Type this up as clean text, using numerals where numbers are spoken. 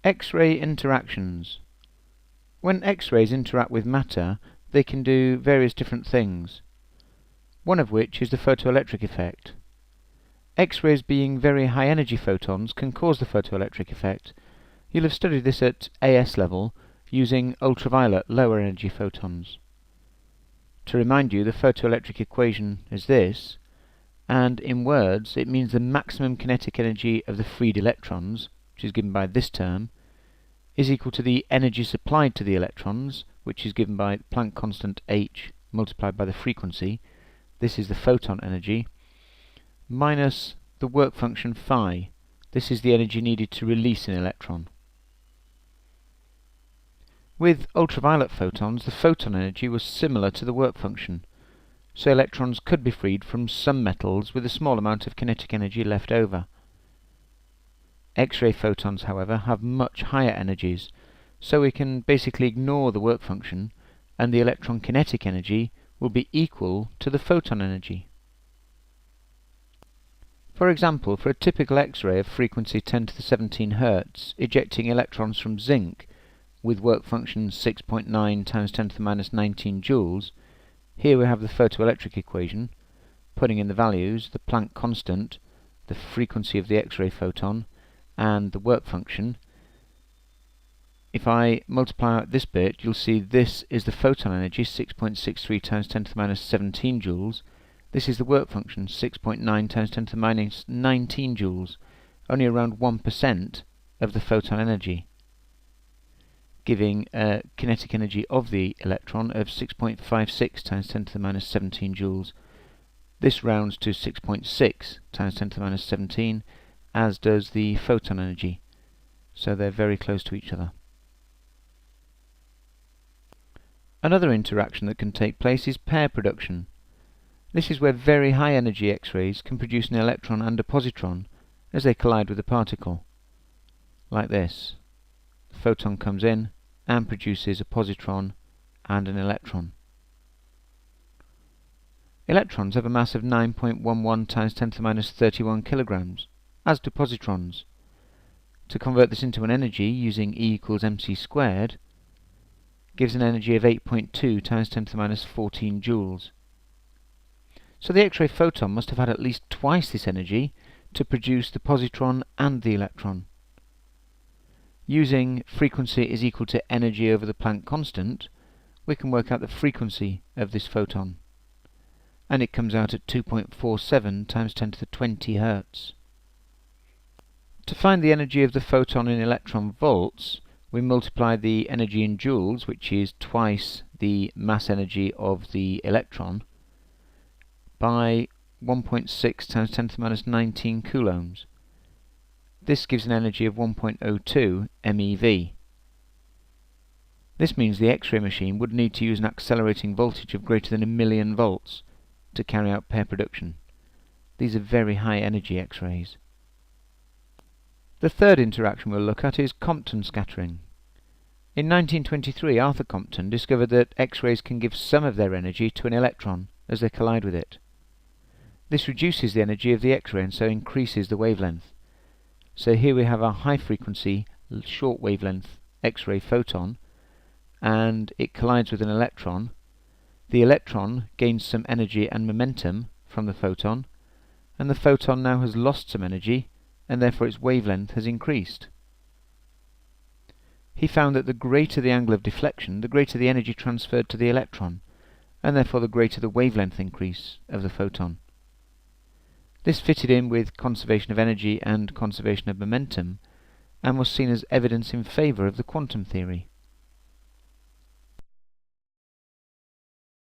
X-ray interactions. When X-rays interact with matter, they can do various different things, one of which is the photoelectric effect. X-rays, being very high energy photons, can cause the photoelectric effect. You'll have studied this at AS level using ultraviolet lower energy photons. To remind you, the photoelectric equation is this, and in words it means the maximum kinetic energy of the freed electrons, which is given by this term, is equal to the energy supplied to the electrons, which is given by Planck constant h multiplied by the frequency, this is the photon energy, minus the work function phi, this is the energy needed to release an electron. With ultraviolet photons, the photon energy was similar to the work function, so electrons could be freed from some metals with a small amount of kinetic energy left over. X-ray photons, however, have much higher energies, so we can basically ignore the work function, and the electron kinetic energy will be equal to the photon energy. For example, for a typical X-ray of frequency 10 to the 17 Hz, ejecting electrons from zinc with work function 6.9 times 10 to the minus 19 joules, here we have the photoelectric equation, putting in the values, the Planck constant, the frequency of the X-ray photon, and the work function. If I multiply out this bit, you'll see this is the photon energy, 6.63 times 10 to the minus 17 joules. This is the work function, 6.9 times 10 to the minus 19 joules, only around 1% of the photon energy, giving a kinetic energy of the electron of 6.56 times 10 to the minus 17 joules. This rounds to 6.6 times 10 to the minus 17, as does the photon energy, so they're very close to each other. Another interaction that can take place is pair production. This is where very high energy X-rays can produce an electron and a positron as they collide with a particle, like this. The photon comes in and produces a positron and an electron. Electrons have a mass of 9.11 times 10 to the minus 31 kilograms, as do positrons. To convert this into an energy using E equals mc squared gives an energy of 8.2 times 10 to the minus 14 joules. So the X-ray photon must have had at least twice this energy to produce the positron and the electron. Using frequency is equal to energy over the Planck constant, we can work out the frequency of this photon, and it comes out at 2.47 times 10 to the 20 Hz. To find the energy of the photon in electron volts, we multiply the energy in joules, which is twice the mass energy of the electron, by 1.6 times 10 to the minus 19 coulombs. This gives an energy of 1.02 MeV. This means the X-ray machine would need to use an accelerating voltage of greater than 1,000,000 volts to carry out pair production. These are very high energy X-rays. The third interaction we'll look at is Compton scattering. In 1923, Arthur Compton discovered that X-rays can give some of their energy to an electron as they collide with it. This reduces the energy of the X-ray and so increases the wavelength. So here we have a high frequency, short wavelength X-ray photon, and it collides with an electron. The electron gains some energy and momentum from the photon, and the photon now has lost some energy, and therefore its wavelength has increased. He found that the greater the angle of deflection, the greater the energy transferred to the electron, and therefore the greater the wavelength increase of the photon. This fitted in with conservation of energy and conservation of momentum, and was seen as evidence in favour of the quantum theory.